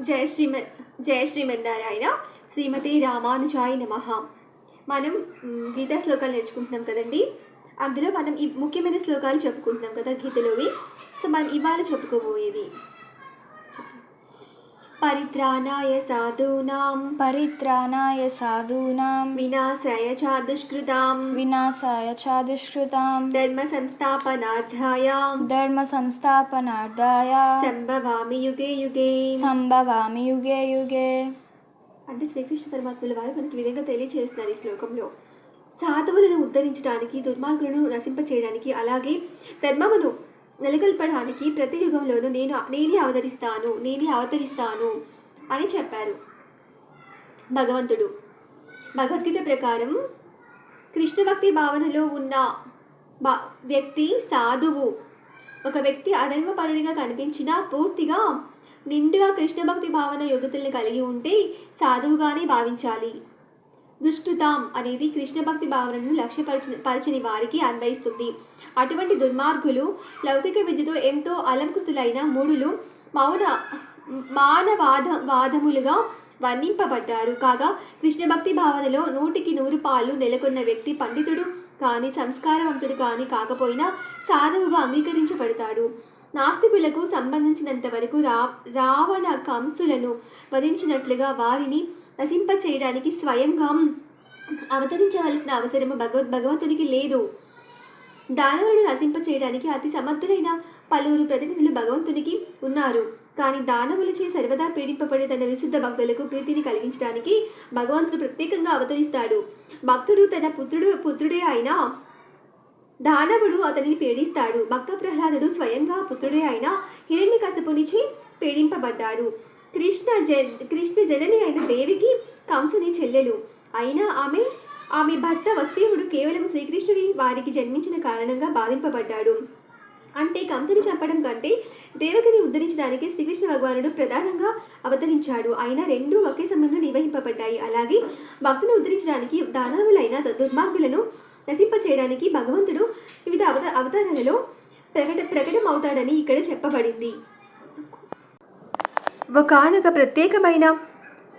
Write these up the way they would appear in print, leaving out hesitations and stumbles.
జయ శ్రీమన్నారాయణ. శ్రీమతి రామానుజాయ నమః. మనం గీతా శ్లోకాలు నేర్చుకుంటున్నాం కదండి. అందులో మనం ఈ ముఖ్యమైన శ్లోకాలు చెప్పుకుంటున్నాం కదా గీతలోవి. సో మనం ఇవాళ చెప్పుకోబోయేది పరిత్రాణాయ సాధూనాం వినాశాయ చాదుష్కృతాం ధర్మ సంస్థాపనార్థాయ సంభవామి యుగే యుగే. అంటే శ్రీకృష్ణ పరమాత్ముల వారు మనకి విధంగా తెలియజేస్తున్నారు ఈ శ్లోకంలో. సాధువులను ఉద్ధరించడానికి, దుర్మార్గులను నశింపచేయడానికి, అలాగే ధర్మమును నెలకొల్పడానికి ప్రతి యుగంలోనూ నేనే అవతరిస్తాను అని చెప్పారు భగవంతుడు. భగవద్గీత ప్రకారం కృష్ణ భక్తి భావనలో ఉన్న వ్యక్తి సాధువు. ఒక వ్యక్తి అధర్మపరుడిగా కనిపించినా పూర్తిగా నిండుగా కృష్ణ భక్తి భావన యోగ్యతలను కలిగి ఉంటే సాధువుగానే భావించాలి. దుష్టుతాం అనేది కృష్ణ భక్తి భావనను లక్ష్యపరచని వారికి అన్వయిస్తుంది. అటువంటి దుర్మార్గులు లౌకిక విద్యతో ఎంతో అలంకృతులైన మూఢులు మానవాదములుగా వర్ణింపబడ్డారు. కాగా కృష్ణ భక్తి భావనలో 100% నెలకొన్న వ్యక్తి పండితుడు కానీ, సంస్కారవంతుడు కానీ కాకపోయినా సాధువుగా అంగీకరించబడతాడు. నాస్తికులకు సంబంధించినంత వరకు రావణ కంసులను వధించినట్లుగా వారిని నశింపచేయడానికి స్వయంగా అవతరించవలసిన అవసరము భగవంతునికి లేదు. దానవులను నశింపచేయడానికి అతి సమర్థులైన పలువురు ప్రతినిధులు భగవంతునికి ఉన్నారు. కానీ దానవులచే సర్వదా పీడింపబడే తన విశుద్ధ భక్తులకు ప్రీతిని కలిగించడానికి భగవంతుడు ప్రత్యేకంగా అవతరిస్తాడు. భక్తుడు తన పుత్రుడే అయినా దానవుడు అతనిని పీడిస్తాడు. భక్త ప్రహ్లాదుడు స్వయంగా పుత్రుడే అయిన హిరణ్యకశిపునిచే పీడింపబడ్డాడు. కృష్ణ జనని అయిన దేవికి కంసుని చెల్లెలు అయినా ఆమె భర్త వసుదేవుడు కేవలం శ్రీకృష్ణుడి వారికి జన్మించిన కారణంగా బాధింపబడ్డాడు. అంటే కంసుని చంపడం కంటే దేవకిని ఉద్ధరించడానికి శ్రీకృష్ణ భగవానుడు ప్రధానంగా అవతరించాడు. అయినా రెండూ ఒకే సమయంలో నిర్వహింపబడ్డాయి. అలాగే భక్తులను ఉద్ధరించడానికి, దానవులైన దుర్మార్గులను నశింపచేయడానికి భగవంతుడు వివిధ అవతారాలలో ప్రకటమవుతాడని ఇక్కడ చెప్పబడింది. ఒకానొక ప్రత్యేకమైన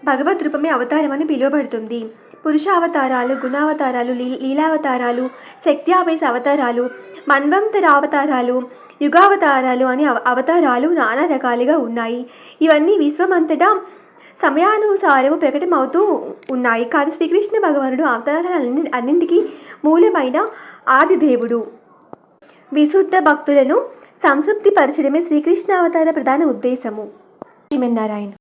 భగవద్ రూపమే అవతారం అని పిలువబడుతుంది. పురుషావతారాలు, గుణావతారాలు, లీలావతారాలు, శక్త్యావేశ అవతారాలు, మన్వంతరావతారాలు, యుగావతారాలు అని అవతారాలు నానా రకాలుగా ఉన్నాయి. ఇవన్నీ విశ్వమంతటా సమయానుసారము ప్రకటమవుతూ ఉన్నాయి. కానీ శ్రీకృష్ణ భగవానుడు అవతారాలన్నింటికీ మూలమైన ఆదిదేవుడు. విశుద్ధ భక్తులను సంతృప్తిపరచడమే శ్రీకృష్ణ అవతార ప్రధాన ఉద్దేశము. శ్రీమన్నారాయణ.